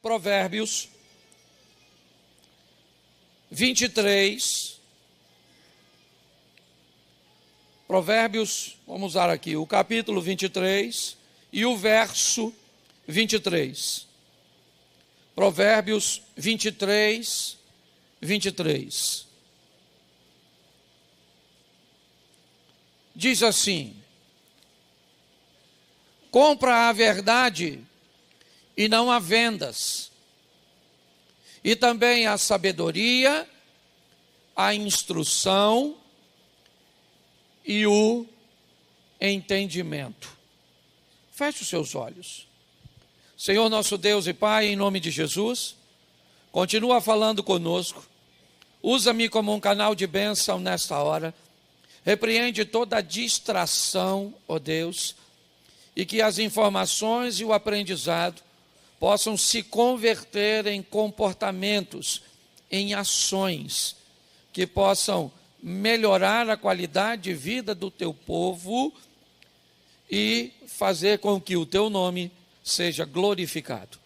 Provérbios 23. Provérbios, vamos usar aqui o capítulo 23 e o verso 23. Provérbios 23, 23. Diz assim: compra a verdade e não a vendas, e também a sabedoria, a instrução e o entendimento. Feche os seus olhos. Senhor nosso Deus e Pai, em nome de Jesus, continua falando conosco. Usa-me como um canal de bênção nesta hora. Repreende toda distração, ó Deus, e que as informações e o aprendizado possam se converter em comportamentos, em ações, que possam melhorar a qualidade de vida do teu povo e fazer com que o teu nome seja glorificado.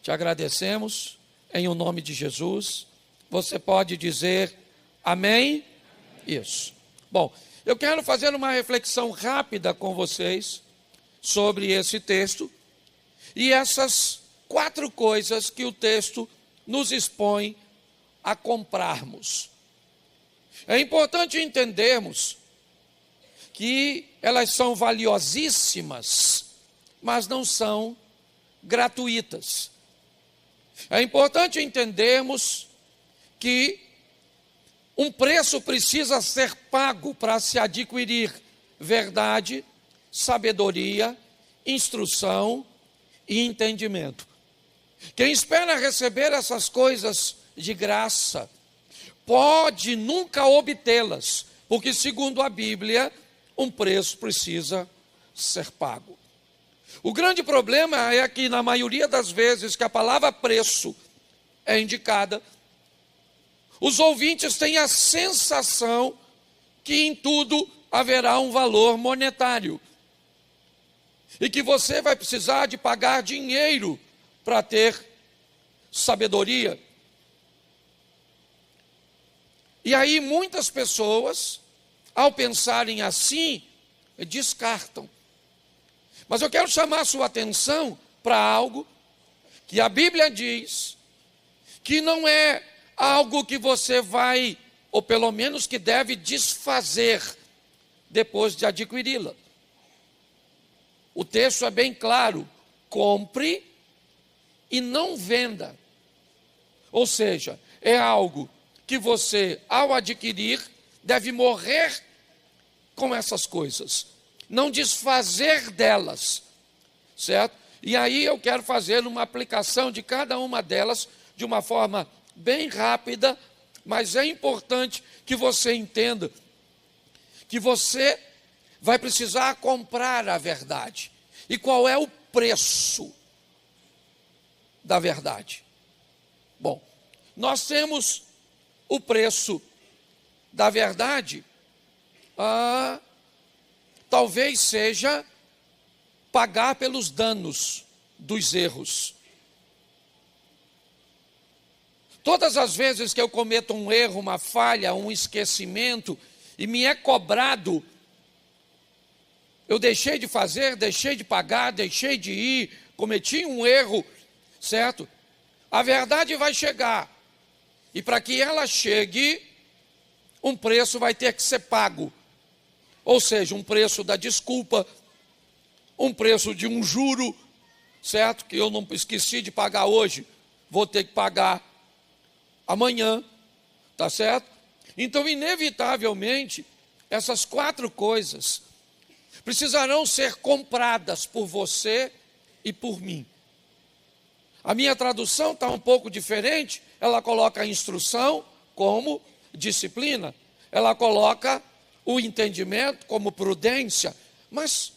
Te agradecemos em o nome de Jesus. Você pode dizer amém? Isso. Bom, eu quero fazer uma reflexão rápida com vocês sobre esse texto e essas 4 coisas que o texto nos expõe a comprarmos. É importante entendermos que elas são valiosíssimas, mas não são gratuitas. É importante entendermos que um preço precisa ser pago para se adquirir verdade, sabedoria, instrução e entendimento. Quem espera receber essas coisas de graça pode nunca obtê-las, porque segundo a Bíblia, um preço precisa ser pago. O grande problema é que na maioria das vezes que a palavra preço é indicada, os ouvintes têm a sensação que em tudo haverá um valor monetário e que você vai precisar de pagar dinheiro para ter sabedoria. E aí muitas pessoas, ao pensarem assim, descartam. Mas eu quero chamar a sua atenção para algo que a Bíblia diz que não é algo que você vai, ou pelo menos que deve desfazer depois de adquiri-la. O texto é bem claro: compre e não venda. Ou seja, é algo que você, ao adquirir, deve morrer com essas coisas, não desfazer delas, certo? E aí eu quero fazer uma aplicação de cada uma delas de uma forma bem rápida, mas é importante que você entenda que você vai precisar comprar a verdade. E qual é o preço da verdade? Bom, nós temos o preço da verdade, talvez seja pagar pelos danos dos erros. Todas as vezes que eu cometo um erro, uma falha, um esquecimento, e me é cobrado, eu deixei de fazer, deixei de pagar, deixei de ir, cometi um erro, certo? A verdade vai chegar, e para que ela chegue, um preço vai ter que ser pago. Ou seja, um preço da desculpa, um preço de um juro, certo? Que eu não esqueci de pagar hoje, vou ter que pagar amanhã, tá certo? Então, inevitavelmente, essas 4 coisas precisarão ser compradas por você e por mim. A minha tradução está um pouco diferente, ela coloca a instrução como disciplina, ela coloca o entendimento como prudência, mas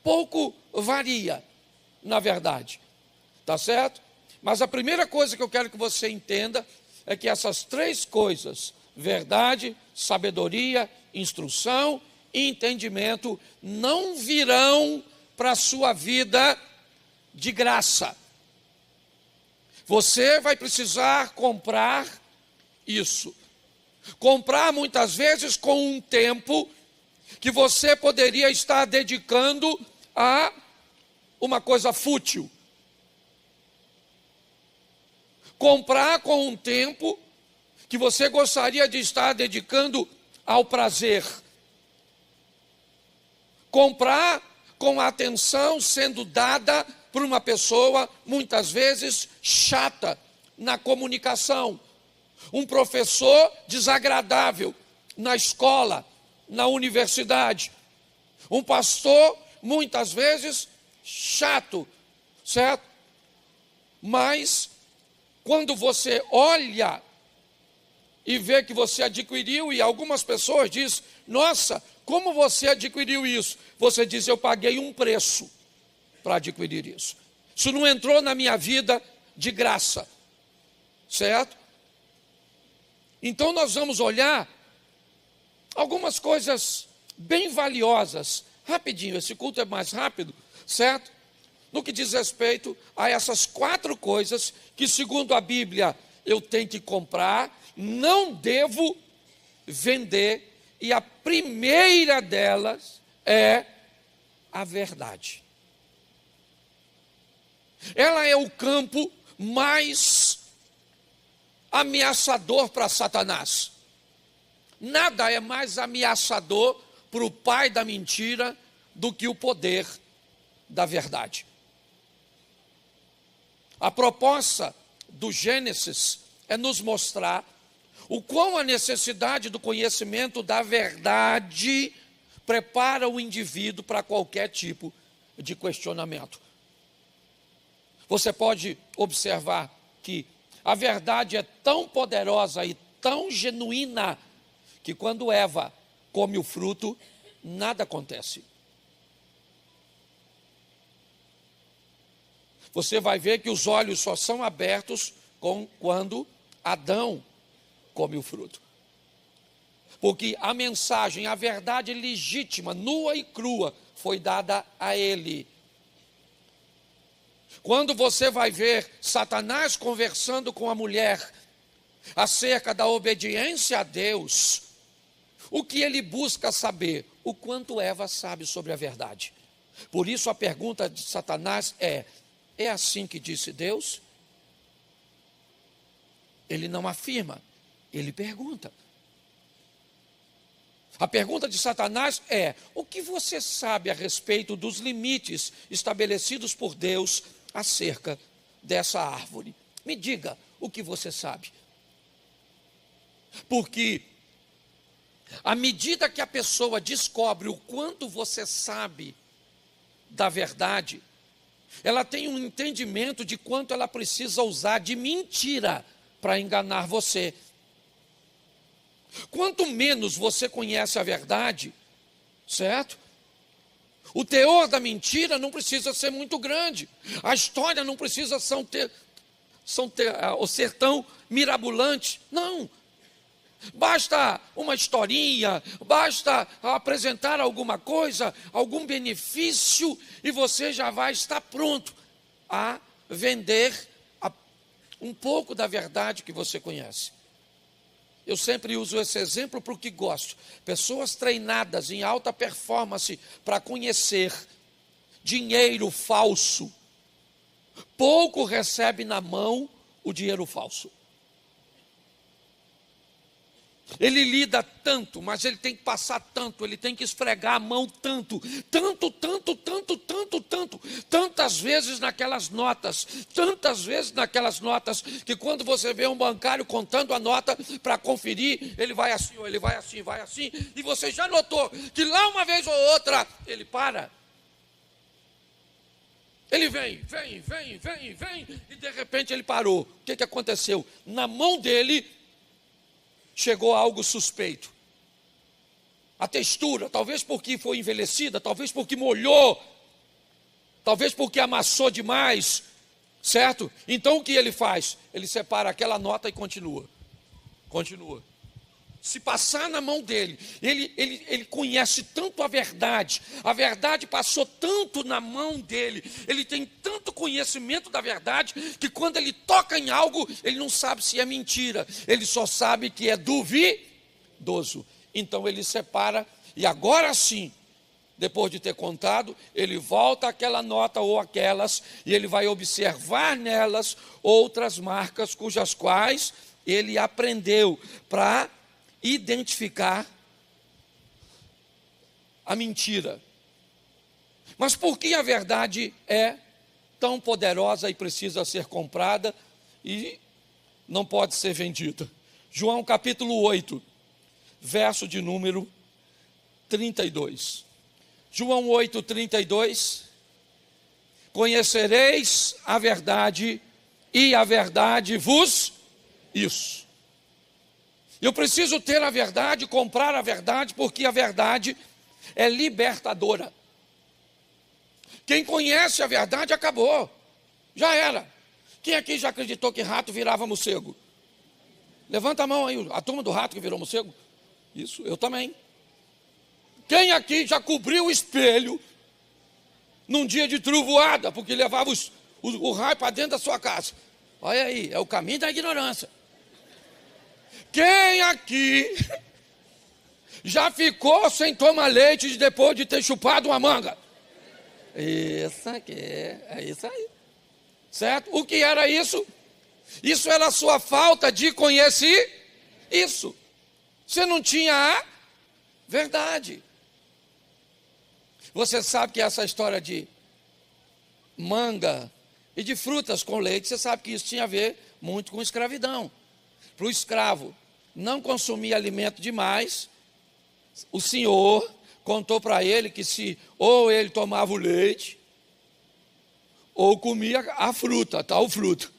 pouco varia, na verdade, tá certo? Mas a primeira coisa que eu quero que você entenda é que essas 3 coisas, verdade, sabedoria, instrução e entendimento, não virão para a sua vida de graça. Você vai precisar comprar isso. Comprar muitas vezes com um tempo que você poderia estar dedicando a uma coisa fútil. Comprar com um tempo que você gostaria de estar dedicando ao prazer. Comprar com a atenção sendo dada por uma pessoa, muitas vezes, chata na comunicação. Um professor desagradável na escola, na universidade. Um pastor, muitas vezes, chato, certo? Mas, quando você olha e vê que você adquiriu, e algumas pessoas dizem, nossa, como você adquiriu isso? Você diz, eu paguei um preço para adquirir isso. Isso não entrou na minha vida de graça, certo? Então nós vamos olhar algumas coisas bem valiosas, rapidinho, esse culto é mais rápido, certo? No que diz respeito a essas 4 coisas que, segundo a Bíblia, eu tenho que comprar, não devo vender, e a primeira delas é a verdade. Ela é o campo mais ameaçador para Satanás. Nada é mais ameaçador para o pai da mentira do que o poder da verdade. A proposta do Gênesis é nos mostrar o quão a necessidade do conhecimento da verdade prepara o indivíduo para qualquer tipo de questionamento. Você pode observar que a verdade é tão poderosa e tão genuína que quando Eva come o fruto, nada acontece. Você vai ver que os olhos só são abertos quando Adão come o fruto. Porque a mensagem, a verdade legítima, nua e crua, foi dada a ele. Quando você vai ver Satanás conversando com a mulher acerca da obediência a Deus, o que ele busca saber? O quanto Eva sabe sobre a verdade. Por isso a pergunta de Satanás é assim que disse Deus? Ele não afirma, ele pergunta. A pergunta de Satanás é: o que você sabe a respeito dos limites estabelecidos por Deus acerca dessa árvore? Me diga o que você sabe. Porque à medida que a pessoa descobre o quanto você sabe da verdade, ela tem um entendimento de quanto ela precisa usar de mentira para enganar você. Quanto menos você conhece a verdade, certo? O teor da mentira não precisa ser muito grande. A história não precisa ser tão mirabolante. Não. Basta uma historinha, basta apresentar alguma coisa, algum benefício, e você já vai estar pronto a vender um pouco da verdade que você conhece. Eu sempre uso esse exemplo porque gosto. Pessoas treinadas em alta performance para conhecer dinheiro falso, pouco recebe na mão o dinheiro falso. Ele lida tanto, mas ele tem que passar tanto, ele tem que esfregar a mão tantas vezes naquelas notas, que quando você vê um bancário contando a nota para conferir, ele vai assim, ou ele vai assim, e você já notou que lá uma vez ou outra, ele para. Ele vem, e de repente ele parou. O que aconteceu? Na mão dele chegou algo suspeito. A textura, talvez porque foi envelhecida, talvez porque molhou, talvez porque amassou demais, certo? Então o que ele faz? Ele separa aquela nota e continua. se passar na mão dele, ele conhece tanto a verdade passou tanto na mão dele, ele tem tanto conhecimento da verdade, que quando ele toca em algo, ele não sabe se é mentira, ele só sabe que é duvidoso. Então ele separa, e agora sim, depois de ter contado, ele volta àquela nota ou aquelas, e ele vai observar nelas outras marcas, cujas quais ele aprendeu para identificar a mentira. Mas por que a verdade é tão poderosa e precisa ser comprada e não pode ser vendida? João capítulo 8, verso de número 32. João 8, 32. Conhecereis a verdade e a verdade vos... Isso. Eu preciso ter a verdade, comprar a verdade, porque a verdade é libertadora. Quem conhece a verdade acabou, já era. Quem aqui já acreditou que rato virava morcego? Levanta a mão aí, a turma do rato que virou morcego. Isso, eu também. Quem aqui já cobriu o espelho num dia de trovoada, porque levava o raio para dentro da sua casa? Olha aí, é o caminho da ignorância. Quem aqui já ficou sem tomar leite depois de ter chupado uma manga? Isso aqui, é isso aí. Certo? O que era isso? Isso era a sua falta de conhecer isso. Você não tinha a verdade. Você sabe que essa história de manga e de frutas com leite, você sabe que isso tinha a ver muito com escravidão. Para o escravo não consumir alimento demais, o senhor contou para ele que se ou ele tomava o leite, ou comia a fruta, o fruto.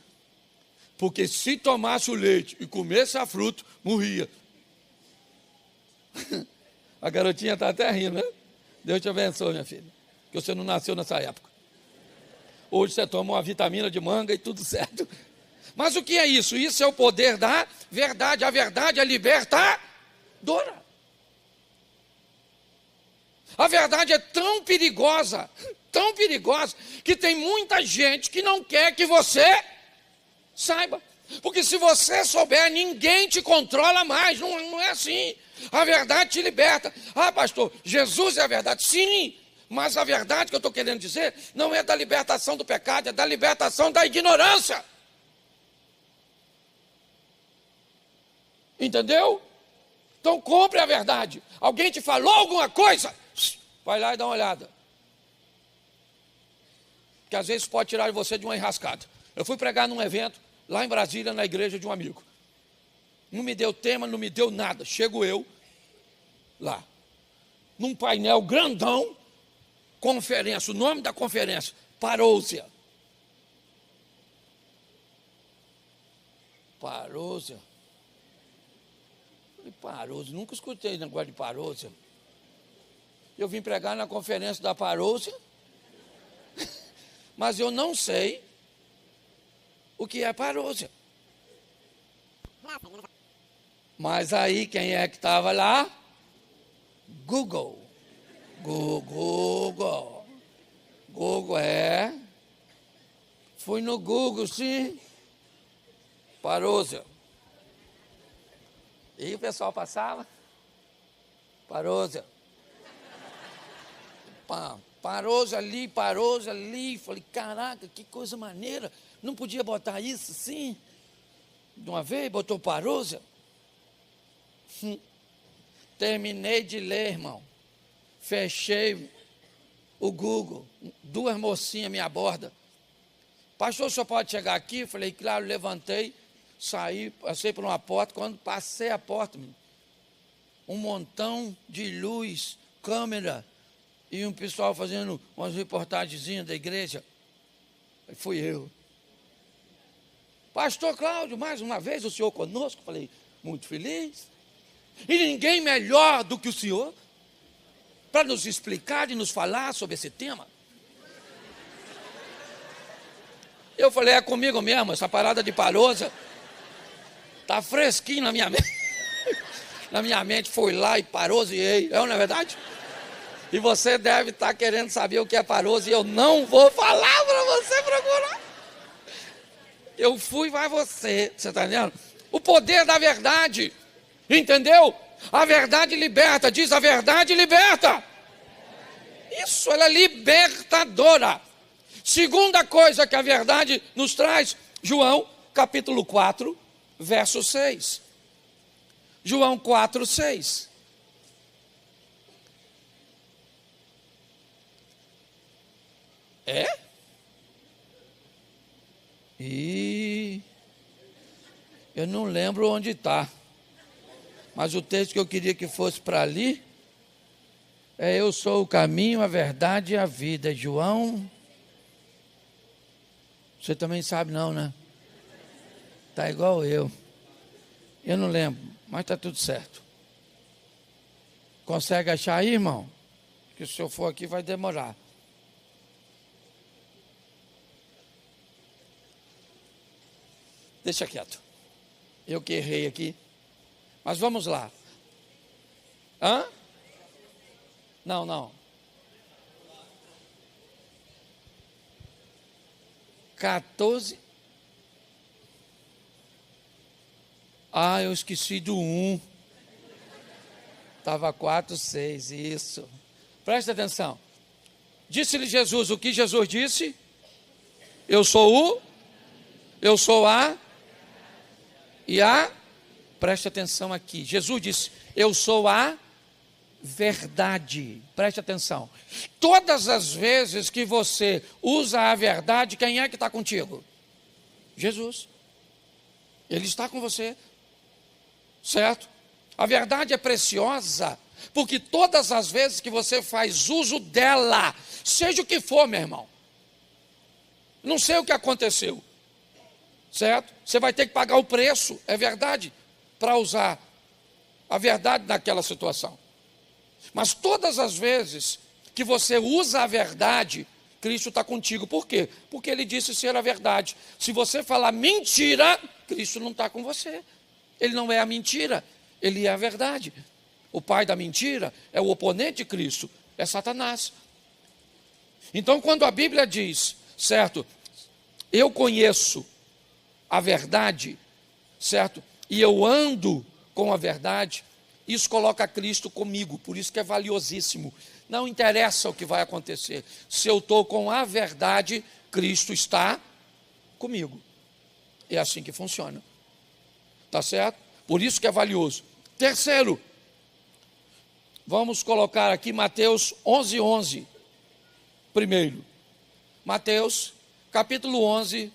Porque se tomasse o leite e comesse a fruta, morria. A garotinha está até rindo, né? Deus te abençoe, minha filha, que você não nasceu nessa época. Hoje você toma uma vitamina de manga e tudo certo. Mas o que é isso? Isso é o poder da verdade. A verdade é libertadora. A verdade é tão perigosa, que tem muita gente que não quer que você saiba. Porque se você souber, ninguém te controla mais. Não é assim. A verdade te liberta. Ah, pastor, Jesus é a verdade. Sim, mas a verdade que eu estou querendo dizer não é da libertação do pecado, é da libertação da ignorância. Entendeu? Então compre a verdade. Alguém te falou alguma coisa? Vai lá e dá uma olhada. Porque às vezes pode tirar você de uma enrascada. Eu fui pregar num evento lá em Brasília, na igreja de um amigo. Não me deu tema, não me deu nada. Chego eu lá, num painel grandão, conferência, o nome da conferência, parousia. Parousia. Parousia, nunca escutei negócio de parousia. Eu vim pregar na conferência da parousia, mas eu não sei o que é parousia. Mas aí quem é que estava lá? Google. Google é. Fui no Google, sim. Parousia. E o pessoal passava. Parousia. Parousia ali. Falei, caraca, que coisa maneira. Não podia botar isso assim? De uma vez, botou parousia. Terminei de ler, irmão. Fechei o Google. 2 mocinhas me abordam. Pastor, o senhor pode chegar aqui? Falei, claro, levantei, saí, passei por uma porta. Quando passei a porta, um montão de luz, câmera, e um pessoal fazendo umas reportagenzinhas da igreja. Aí fui eu. Pastor Cláudio, mais uma vez o senhor conosco? Falei, muito feliz. E ninguém melhor do que o senhor para nos explicar e nos falar sobre esse tema. Eu falei, é comigo mesmo, essa parada de parousia está fresquinho na minha mente. na minha mente foi lá e parosiei, não é verdade? E você deve estar querendo saber o que é paroso e eu não vou falar para você procurar. Eu fui, vai você está entendendo? O poder da verdade, entendeu? A verdade liberta, diz a verdade liberta. Isso, ela é libertadora. Segunda coisa que a verdade nos traz, João capítulo 4, verso 6. João 4, 6. É? E eu não lembro onde está. Mas o texto que eu queria que fosse para ali é: eu sou o caminho, a verdade e a vida. João, você também sabe não, né? Está igual eu. Eu não lembro, mas está tudo certo. Consegue achar aí, irmão? Porque se eu for aqui vai demorar. Deixa quieto. Eu que errei aqui. Mas vamos lá. Hã? Não. 14. Ah, eu esqueci do 1. Estava 4, 6, isso. Presta atenção. Disse-lhe Jesus, o que Jesus disse? Eu sou a e a. Preste atenção aqui. Jesus disse, eu sou a verdade. Preste atenção. Todas as vezes que você usa a verdade, quem é que está contigo? Jesus. Ele está com você. Certo? A verdade é preciosa, porque todas as vezes que você faz uso dela, seja o que for, meu irmão, não sei o que aconteceu, certo? Você vai ter que pagar o preço, é verdade, para usar a verdade naquela situação. Mas todas as vezes que você usa a verdade, Cristo está contigo. Por quê? Porque Ele disse ser a verdade. Se você falar mentira, Cristo não está com você. Ele não é a mentira, Ele é a verdade. O pai da mentira é o oponente de Cristo, é Satanás. Então, quando a Bíblia diz, certo, eu conheço a verdade, certo, e eu ando com a verdade, isso coloca Cristo comigo, por isso que é valiosíssimo. Não interessa o que vai acontecer, se eu estou com a verdade, Cristo está comigo. É assim que funciona. Tá certo? Por isso que é valioso. Terceiro, vamos colocar aqui Mateus 11:11. Primeiro, Mateus, capítulo 11,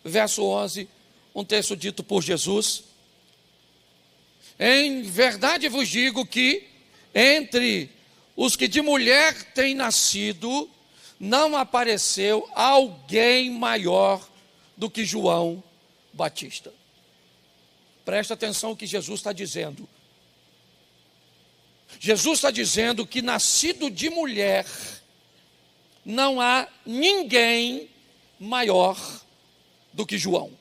verso 11, um texto dito por Jesus. Em verdade vos digo que entre os que de mulher têm nascido, não apareceu alguém maior do que João Batista. Presta atenção no que Jesus está dizendo. Jesus está dizendo que nascido de mulher, não há ninguém maior do que João.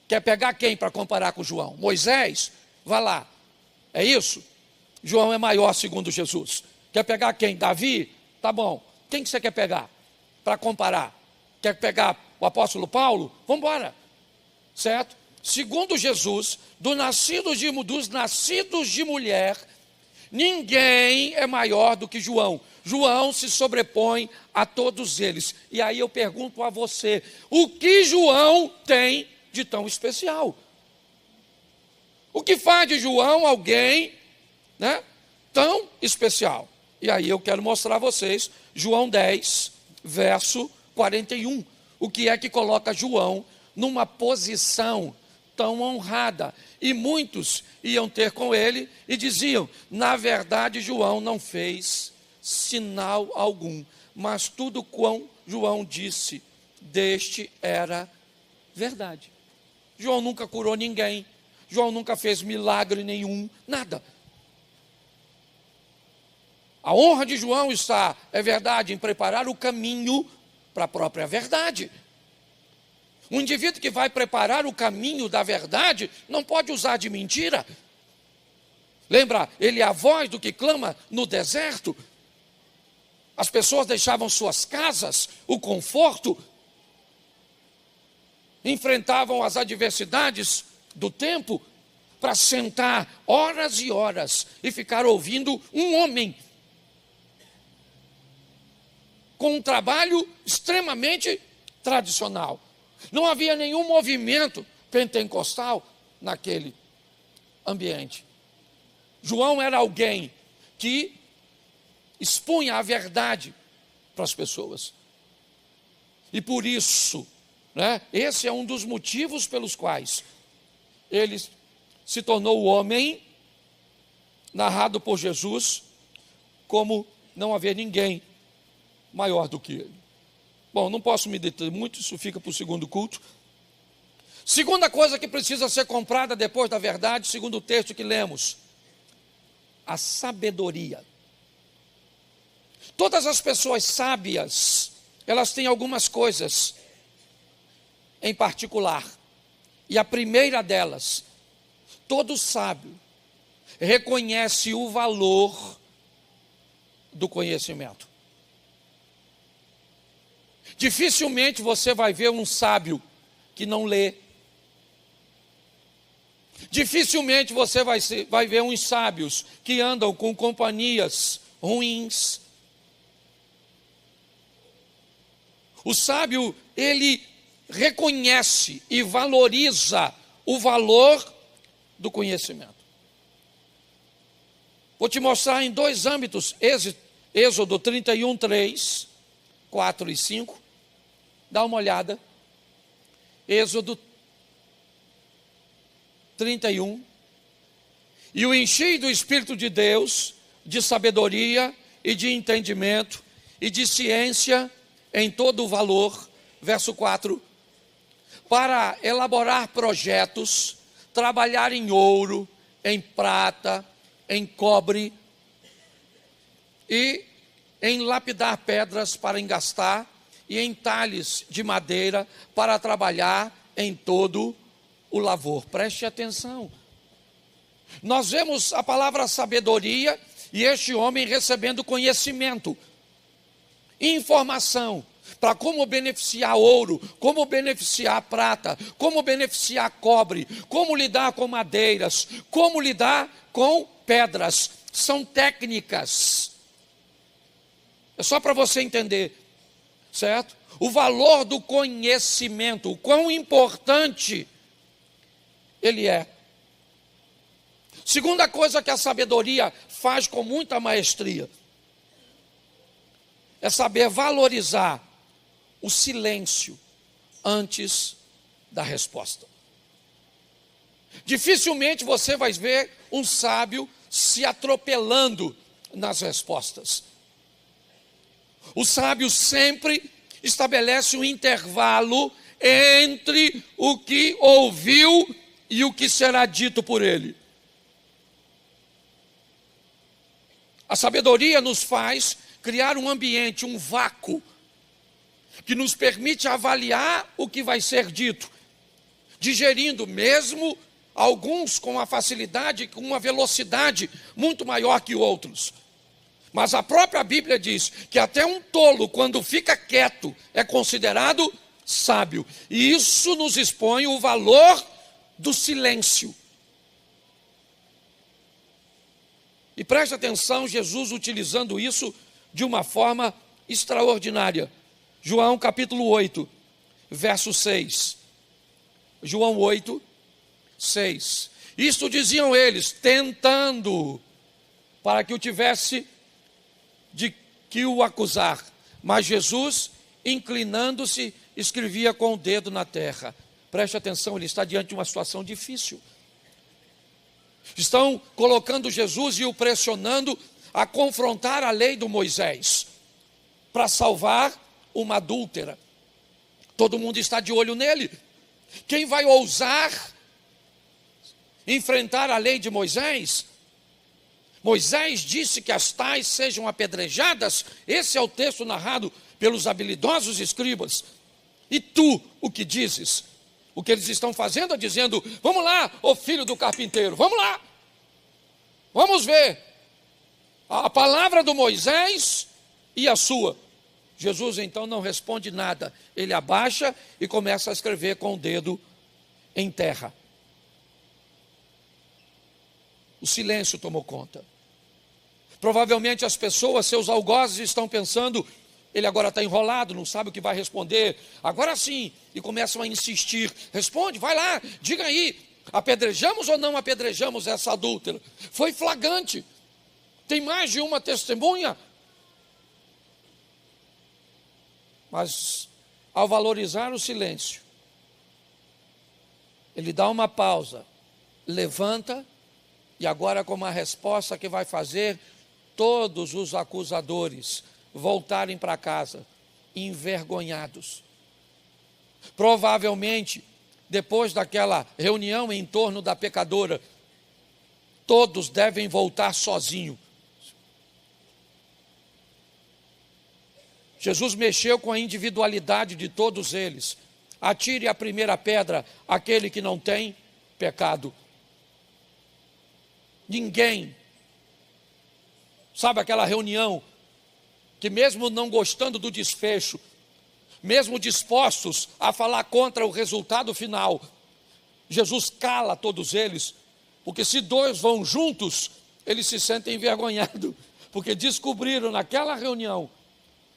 Quer pegar quem para comparar com João? Moisés? Vá lá. É isso? João é maior segundo Jesus. Quer pegar quem? Davi? Tá bom. Quem que você quer pegar para comparar? Quer pegar o apóstolo Paulo? Vamos embora. Certo? Segundo Jesus, dos nascidos de mulher, ninguém é maior do que João. João se sobrepõe a todos eles. E aí eu pergunto a você, o que João tem de tão especial? O que faz de João alguém, né, tão especial? E aí eu quero mostrar a vocês, João 10, verso 41. O que é que coloca João numa posição tão honrada? E muitos iam ter com ele e diziam, na verdade João não fez sinal algum, mas tudo quanto João disse, deste era verdade. João nunca curou ninguém, João nunca fez milagre nenhum, nada. A honra de João está, é verdade, em preparar o caminho para a própria verdade. Um indivíduo que vai preparar o caminho da verdade não pode usar de mentira. Lembra, ele é a voz do que clama no deserto. As pessoas deixavam suas casas, o conforto, enfrentavam as adversidades do tempo para sentar horas e horas e ficar ouvindo um homem com um trabalho extremamente tradicional. Não havia nenhum movimento pentecostal naquele ambiente. João era alguém que expunha a verdade para as pessoas. E por isso, esse é um dos motivos pelos quais ele se tornou o homem narrado por Jesus como não haver ninguém maior do que ele. Bom, não posso me deter muito, isso fica para o segundo culto. Segunda coisa que precisa ser comprada depois da verdade, segundo o texto que lemos, a sabedoria. Todas as pessoas sábias, elas têm algumas coisas em particular. E a primeira delas, todo sábio reconhece o valor do conhecimento. Dificilmente você vai ver um sábio que não lê. Dificilmente você vai ver uns sábios que andam com companhias ruins. O sábio, ele reconhece e valoriza o valor do conhecimento. Vou te mostrar em dois âmbitos, Êxodo 31, 3, 4 e 5. Dá uma olhada. Êxodo 31. E o enchi do Espírito de Deus, de sabedoria e de entendimento e de ciência em todo o valor. Verso 4. Para elaborar projetos, trabalhar em ouro, em prata, em cobre e em lapidar pedras para engastar e em talhes de madeira para trabalhar em todo o lavor. Preste atenção. Nós vemos a palavra sabedoria e este homem recebendo conhecimento, informação para como beneficiar ouro, como beneficiar prata, como beneficiar cobre, como lidar com madeiras, como lidar com pedras. São técnicas. É só para você entender, certo? O valor do conhecimento, o quão importante ele é. Segunda coisa que a sabedoria faz com muita maestria é saber valorizar o silêncio antes da resposta. Dificilmente você vai ver um sábio se atropelando nas respostas. O sábio sempre estabelece um intervalo entre o que ouviu e o que será dito por ele. A sabedoria nos faz criar um ambiente, um vácuo, que nos permite avaliar o que vai ser dito, digerindo mesmo alguns com uma facilidade, com uma velocidade muito maior que outros. Mas a própria Bíblia diz que até um tolo, quando fica quieto, é considerado sábio. E isso nos expõe o valor do silêncio. E preste atenção, Jesus utilizando isso de uma forma extraordinária. João capítulo 8, verso 6. João 8, 6. Isto diziam eles, tentando, para que o tivesse de que o acusar. Mas Jesus, inclinando-se, escrevia com o dedo na terra. Preste atenção, ele está diante de uma situação difícil. Estão colocando Jesus e o pressionando a confrontar a lei do Moisés para salvar uma adúltera. Todo mundo está de olho nele. Quem vai ousar enfrentar a lei de Moisés? Moisés disse que as tais sejam apedrejadas. Esse é o texto narrado pelos habilidosos escribas. E tu, o que dizes? O que eles estão fazendo é dizendo, vamos lá, ô filho do carpinteiro, vamos lá. Vamos ver a palavra do Moisés e a sua. Jesus então não responde nada. Ele abaixa e começa a escrever com o dedo em terra. O silêncio tomou conta. Provavelmente as pessoas, seus algozes, estão pensando: ele agora está enrolado, não sabe o que vai responder. Agora sim. E começam a insistir. Responde, vai lá, diga aí. Apedrejamos ou não apedrejamos essa adúltera? Foi flagrante. Tem mais de uma testemunha. Mas, ao valorizar o silêncio, ele dá uma pausa, levanta, e agora, como a resposta que vai fazer todos os acusadores voltarem para casa, envergonhados. Provavelmente, depois daquela reunião em torno da pecadora, todos devem voltar sozinhos. Jesus mexeu com a individualidade de todos eles. Atire a primeira pedra aquele que não tem pecado. Ninguém, sabe aquela reunião que mesmo não gostando do desfecho, mesmo dispostos a falar contra o resultado final, Jesus cala todos eles, porque se dois vão juntos, eles se sentem envergonhados, porque descobriram naquela reunião,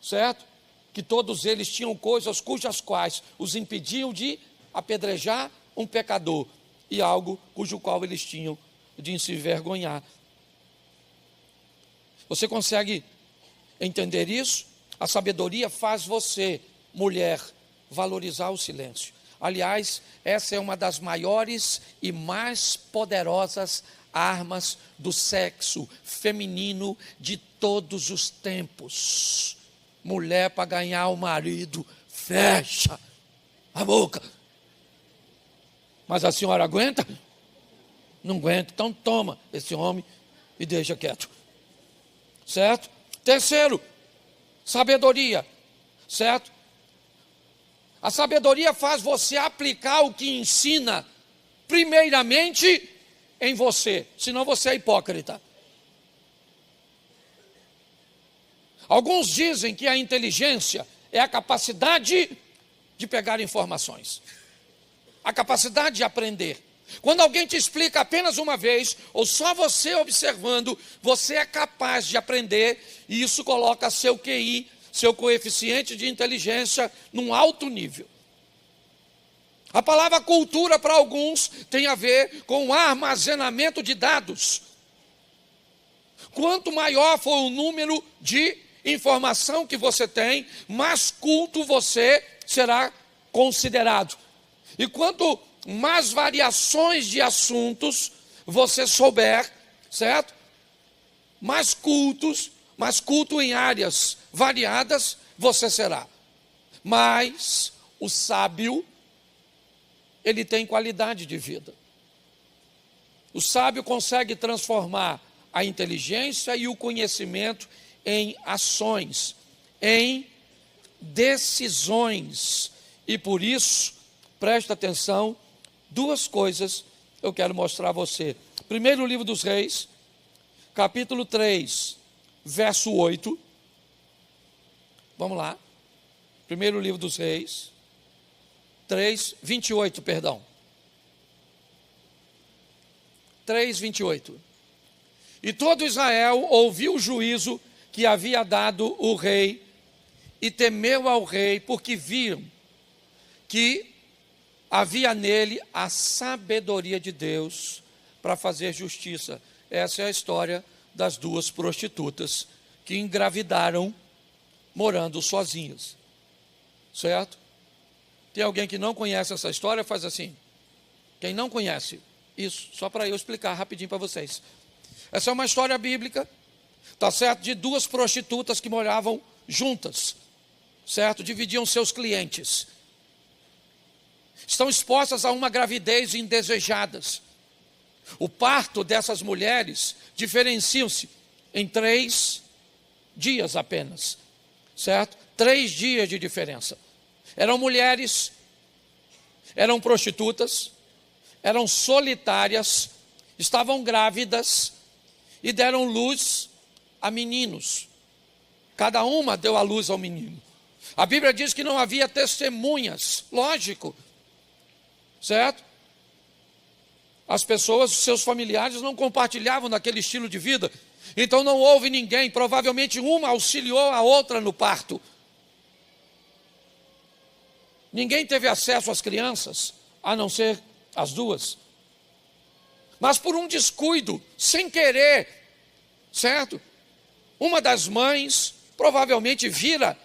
certo? Que todos eles tinham coisas cujas quais os impediam de apedrejar um pecador, e algo cujo qual eles tinham de se envergonhar. Você consegue entender isso? A sabedoria faz você, mulher, valorizar o silêncio. Aliás, essa é uma das maiores e mais poderosas armas do sexo feminino de todos os tempos. Mulher, para ganhar o marido, fecha a boca. Mas a senhora aguenta? Não aguenta, então toma esse homem e deixa quieto. Certo? Terceiro, sabedoria. Certo? A sabedoria faz você aplicar o que ensina, primeiramente, em você. Senão você é hipócrita. Alguns dizem que a inteligência é a capacidade de pegar informações. A capacidade de aprender. Quando alguém te explica apenas uma vez, ou só você observando, você é capaz de aprender, e isso coloca seu QI, seu coeficiente de inteligência, num alto nível. A palavra cultura para alguns tem a ver com o armazenamento de dados. Quanto maior for o número de informação que você tem, mais culto você será considerado. E quanto mais variações de assuntos você souber, certo? Mais culto em áreas variadas você será. Mas o sábio, ele tem qualidade de vida. O sábio consegue transformar a inteligência e o conhecimento em ações, em decisões. E por isso, presta atenção, duas coisas eu quero mostrar a você. Primeiro livro dos Reis, capítulo 3, verso 8. Vamos lá. Primeiro livro dos Reis, 28, perdão. 28. E todo Israel ouviu o juízo que havia dado o rei, e temeu ao rei, porque viram que havia nele a sabedoria de Deus para fazer justiça. Essa é a história das duas prostitutas que engravidaram morando sozinhas. Certo? Tem alguém que não conhece essa história? Faz assim. Quem não conhece? Isso, só para eu explicar rapidinho para vocês. Essa é uma história bíblica, tá certo? De duas prostitutas que moravam juntas, certo? Dividiam seus clientes. Estão expostas a uma gravidez indesejadas. O parto dessas mulheres diferenciam-se em 3 dias apenas, certo? 3 dias de diferença. Eram mulheres, eram prostitutas, eram solitárias, estavam grávidas, e deram luz a meninos. Cada uma deu a luz ao menino. A Bíblia diz que não havia testemunhas, lógico, certo? As pessoas, seus familiares não compartilhavam daquele estilo de vida. Então não houve ninguém, provavelmente uma auxiliou a outra no parto. Ninguém teve acesso às crianças, a não ser as duas. Mas por um descuido, sem querer, certo? Uma das mães provavelmente vira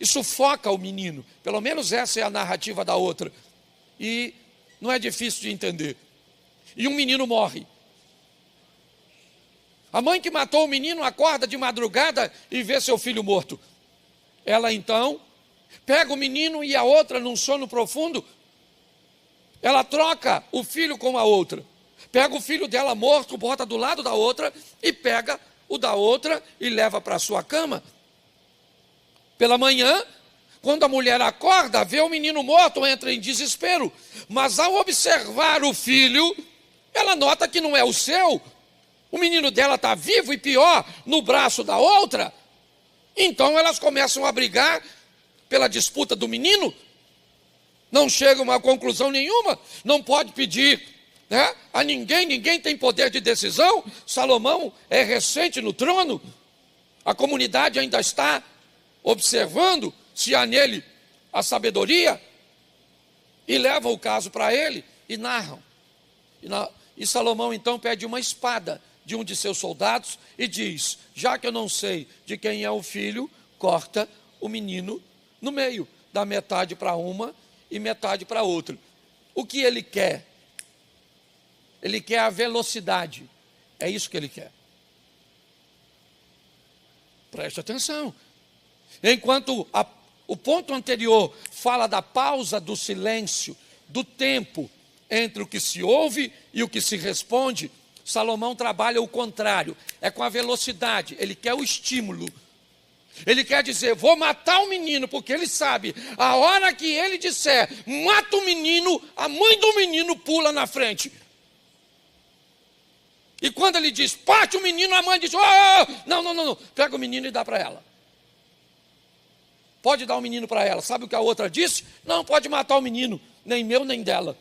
e sufoca o menino. Pelo menos essa é a narrativa da outra. E não é difícil de entender. E um menino morre. A mãe que matou o menino acorda de madrugada e vê seu filho morto. Ela então pega o menino e a outra, num sono profundo, ela troca o filho com a outra. Pega o filho dela morto, bota do lado da outra e pega o da outra e leva para a sua cama. Pela manhã, quando a mulher acorda, vê o menino morto, entra em desespero. Mas ao observar o filho, ela nota que não é o seu. O menino dela está vivo e pior, no braço da outra. Então elas começam a brigar pela disputa do menino. Não chegam a conclusão nenhuma. Não pode pedir, né, a ninguém. Ninguém tem poder de decisão. Salomão é recente no trono. A comunidade ainda está observando se há nele a sabedoria. E levam o caso para ele e narram. E Salomão então pede uma espada de um de seus soldados e diz: já que eu não sei de quem é o filho, corta o menino no meio, dá metade para uma e metade para outra. O que ele quer? Ele quer a velocidade. É isso que ele quer. Preste atenção. Enquanto o ponto anterior fala da pausa do silêncio, do tempo entre o que se ouve e o que se responde, Salomão trabalha o contrário, é com a velocidade. Ele quer o estímulo. Ele quer dizer: vou matar o menino, porque ele sabe, a hora que ele disser mata o menino, a mãe do menino pula na frente. E quando ele diz parte o menino, a mãe diz: oh, não, pega o menino e dá para ela. Pode dar o menino para ela. Sabe o que a outra disse? Não, pode matar o menino, nem meu nem dela.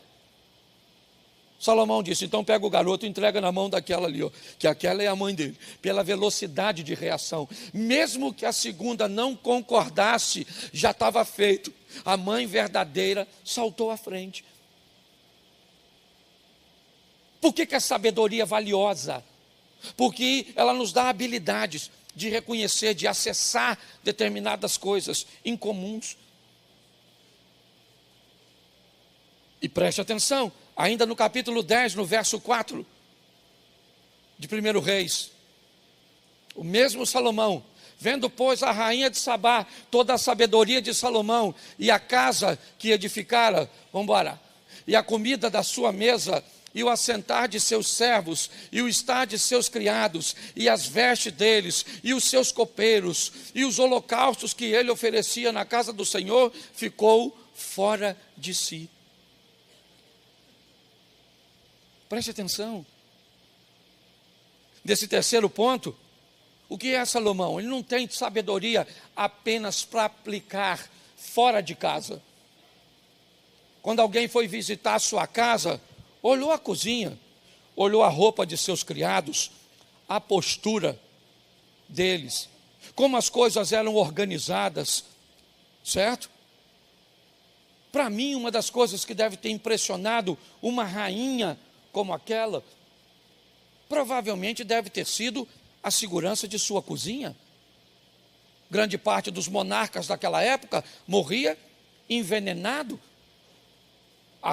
Salomão disse: então pega o garoto e entrega na mão daquela ali, ó, que aquela é a mãe dele. Pela velocidade de reação, mesmo que a segunda não concordasse, já estava feito. A mãe verdadeira saltou à frente. Por que a sabedoria é valiosa? Porque ela nos dá habilidades de reconhecer, de acessar determinadas coisas incomuns. E preste atenção, ainda no capítulo 10, no verso 4 de 1 Reis, o mesmo Salomão, vendo, pois, a rainha de Sabá, toda a sabedoria de Salomão, e a casa que edificara, e a comida da sua mesa, e o assentar de seus servos, e o estar de seus criados, e as vestes deles, e os seus copeiros, e os holocaustos que ele oferecia na casa do Senhor, ficou fora de si. Preste atenção. Nesse terceiro ponto, o que é Salomão? Ele não tem sabedoria apenas para aplicar fora de casa. Quando alguém foi visitar a sua casa, olhou a cozinha, olhou a roupa de seus criados, a postura deles, como as coisas eram organizadas, certo? Para mim, uma das coisas que deve ter impressionado uma rainha como aquela, provavelmente deve ter sido a segurança de sua cozinha. Grande parte dos monarcas daquela época morria envenenado.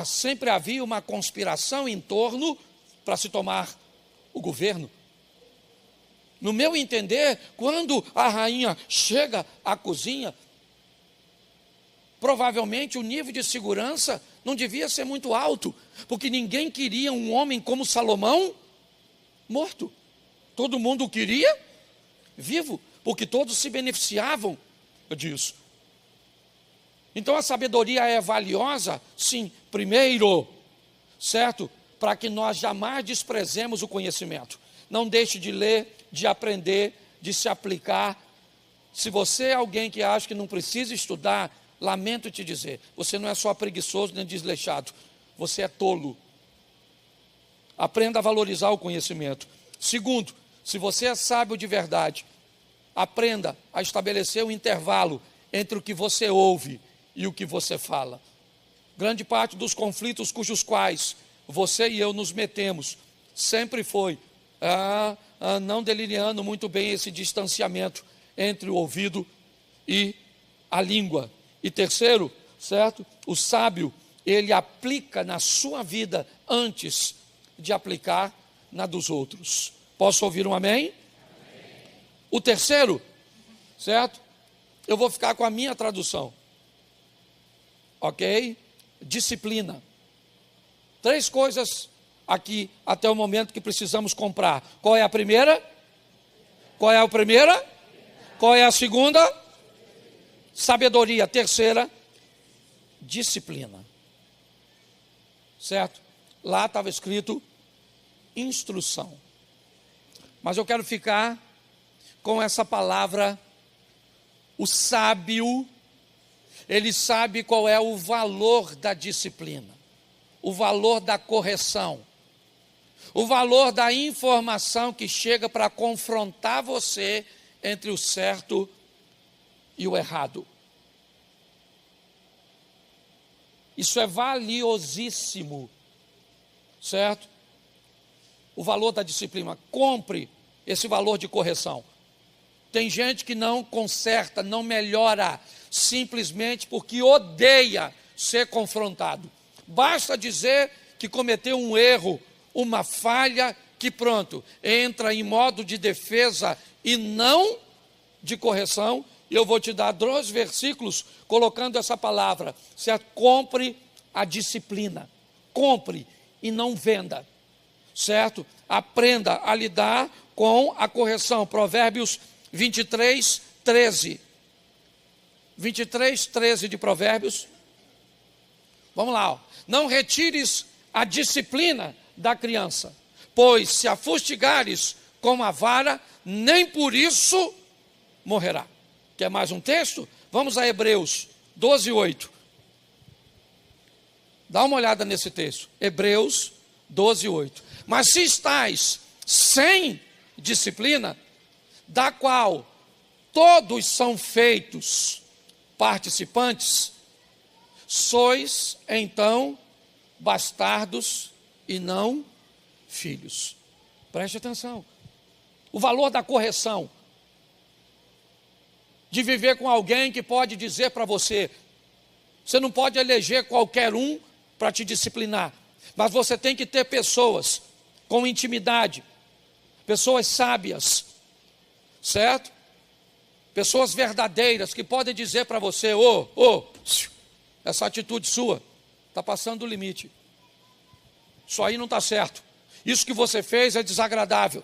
Sempre havia uma conspiração em torno para se tomar o governo. No meu entender, quando a rainha chega à cozinha, provavelmente o nível de segurança não devia ser muito alto, porque ninguém queria um homem como Salomão morto. Todo mundo o queria vivo, porque todos se beneficiavam disso. Então a sabedoria é valiosa, sim, primeiro, certo? Para que nós jamais desprezemos o conhecimento. não deixe de ler, de aprender, de se aplicar. Se você é alguém que acha que não precisa estudar, lamento te dizer, você não é só preguiçoso nem desleixado, você é tolo. Aprenda a valorizar o conhecimento. Segundo, se você é sábio de verdade, aprenda a estabelecer um intervalo entre o que você ouve e o que você fala. Grande parte dos conflitos cujos quais você e eu nos metemos sempre foi não delineando muito bem esse distanciamento entre o ouvido e a língua. E terceiro, certo? O sábio, ele aplica na sua vida antes de aplicar na dos outros. Posso ouvir um amém? Amém. O terceiro, certo? Eu vou ficar com a minha tradução. Ok? Disciplina. 3 coisas aqui até o momento que precisamos comprar. Qual é a primeira? Qual é a primeira? Qual é a segunda? Sabedoria. Terceira, disciplina. Certo? Lá estava escrito instrução. Mas eu quero ficar com essa palavra. O sábio, ele sabe qual é o valor da disciplina, o valor da correção, o valor da informação que chega para confrontar você entre o certo e o errado. Isso é valiosíssimo, certo? O valor da disciplina. Compre esse valor de correção. Tem gente que não conserta, não melhora, simplesmente porque odeia ser confrontado. Basta dizer que cometeu um erro, uma falha, que pronto, entra em modo de defesa e não de correção. E eu vou te dar 2 versículos colocando essa palavra, certo? Compre a disciplina, compre e não venda, certo? Aprenda a lidar com a correção. Provérbios 23, 13. 23, 13 de Provérbios. Vamos lá, ó. Não retires a disciplina da criança, pois se a fustigares com a vara, nem por isso morrerá. Quer mais um texto? Vamos a Hebreus 12, 8. Dá uma olhada nesse texto. Hebreus 12, 8. Mas se estais sem disciplina, da qual todos são feitos participantes, sois então bastardos e não filhos. Preste atenção. O valor da correção, de viver com alguém que pode dizer para você, você não pode eleger qualquer um para te disciplinar, mas você tem que ter pessoas com intimidade, pessoas sábias, certo? Pessoas verdadeiras que podem dizer para você, essa atitude sua está passando do limite. Isso aí não está certo. Isso que você fez é desagradável.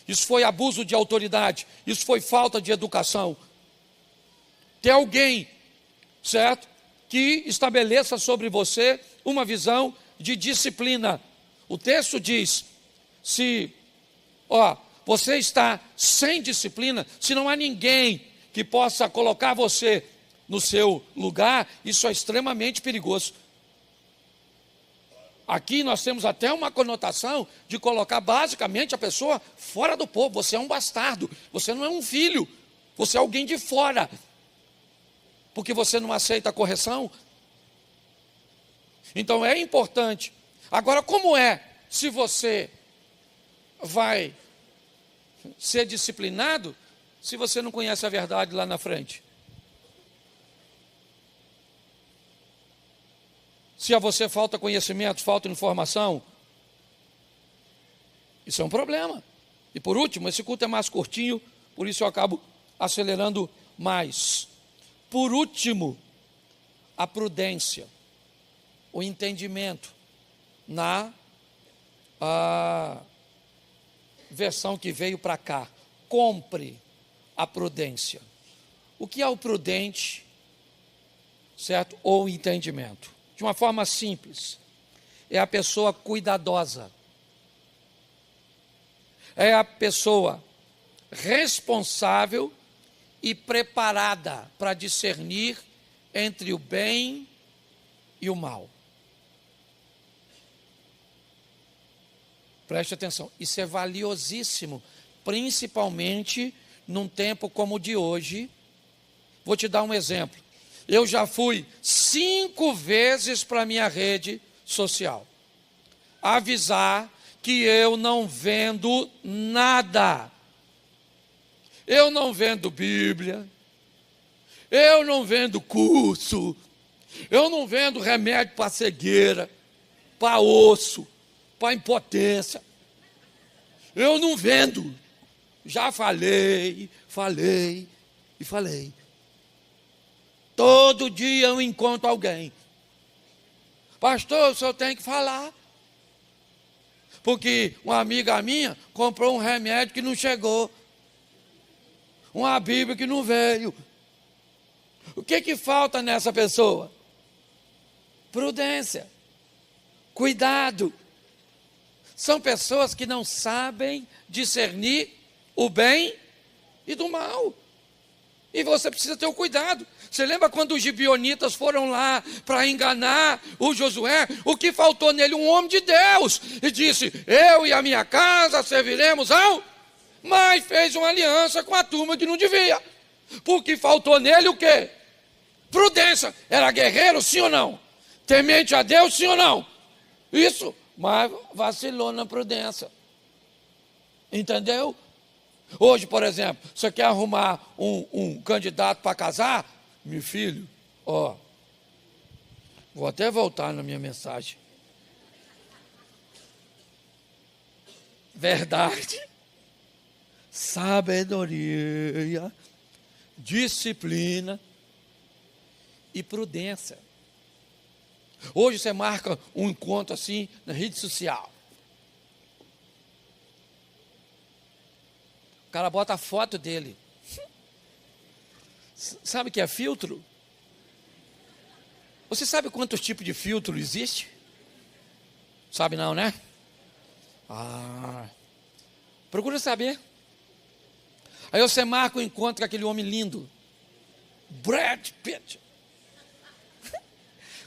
Isso foi abuso de autoridade. Isso foi falta de educação. Tem alguém, certo, que estabeleça sobre você uma visão de disciplina. O texto diz, se você está sem disciplina, se não há ninguém que possa colocar você no seu lugar, isso é extremamente perigoso. Aqui nós temos até uma conotação de colocar basicamente a pessoa fora do povo. Você é um bastardo, você não é um filho, você é alguém de fora, porque você não aceita a correção. Então é importante. Agora, como é se você vai ser disciplinado se você não conhece a verdade lá na frente? Se a você falta conhecimento, falta informação, isso é um problema. E por último, esse culto é mais curtinho, por isso eu acabo acelerando mais. Por último, a prudência, o entendimento na versão que veio para cá. Compre a prudência. O que é o prudente, certo? Ou o entendimento? De uma forma simples, é a pessoa cuidadosa. é a pessoa responsável e preparada para discernir entre o bem e o mal. Preste atenção, isso é valiosíssimo, principalmente num tempo como o de hoje. Vou te dar um exemplo. Eu já fui 5 vezes para a minha rede social avisar que eu não vendo nada. Eu não vendo Bíblia, eu não vendo curso, eu não vendo remédio para cegueira, para osso, para impotência. Eu não vendo. Já falei. Todo dia eu encontro alguém. Pastor, o senhor tem que falar. Porque uma amiga minha comprou um remédio que não chegou. Uma Bíblia que não veio. O que falta nessa pessoa? Prudência. Cuidado. São pessoas que não sabem discernir o bem e do mal. E você precisa ter o cuidado. Você lembra quando os gibeonitas foram lá para enganar o Josué? O que faltou nele? Um homem de Deus. E disse, eu e a minha casa serviremos ao... Mas fez uma aliança com a turma que não devia. Porque faltou nele o quê? Prudência. Era guerreiro, sim ou não? Temente a Deus, sim ou não? Isso, mas vacilou na prudência. Entendeu? Hoje, por exemplo, você quer arrumar um candidato para casar? Meu filho, vou até voltar na minha mensagem. Verdade, sabedoria, disciplina e prudência. Hoje você marca um encontro assim na rede social. O cara bota a foto dele. Sabe o que é filtro? Você sabe quantos tipos de filtro existe? Sabe não, né? Procura saber. Aí você marca o encontro com aquele homem lindo. Brad Pitt.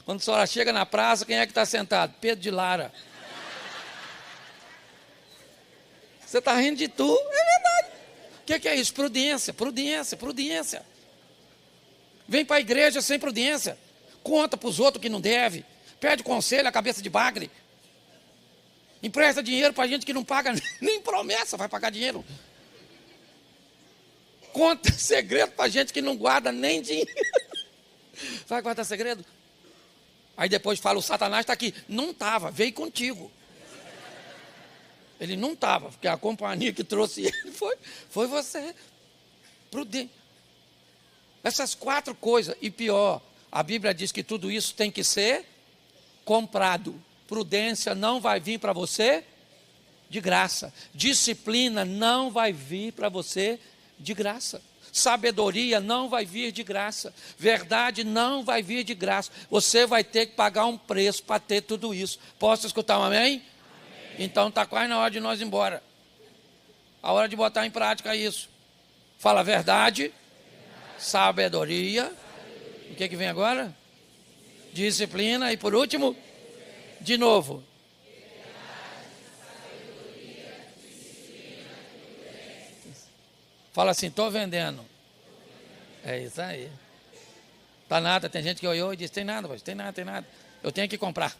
Quando a senhora chega na praça, quem é que está sentado? Pedro de Lara. Você está rindo de tu? É verdade. O que é isso? Prudência. Vem para a igreja sem prudência. Conta para os outros que não deve. Pede conselho à cabeça de bagre. Empresta dinheiro para gente que não paga nem promessa, vai pagar dinheiro. Conta segredo para gente que não guarda nem dinheiro. Vai guardar segredo? Aí depois fala, o Satanás está aqui. Não estava, veio contigo. Ele não estava, porque a companhia que trouxe ele foi você. Prudente. Essas 4 coisas, e pior, a Bíblia diz que tudo isso tem que ser comprado. Prudência não vai vir para você de graça. Disciplina não vai vir para você de graça. Sabedoria não vai vir de graça. Verdade não vai vir de graça. Você vai ter que pagar um preço para ter tudo isso. Posso escutar um amém? Amém. Então está quase na hora de nós ir embora. A hora de botar em prática isso. Fala a verdade. Sabedoria. O que vem agora? Disciplina. E por último, de novo. Fala assim, estou vendendo. É isso aí. Tá nada, tem gente que olhou e disse, tem nada, tem nada. Eu tenho que comprar.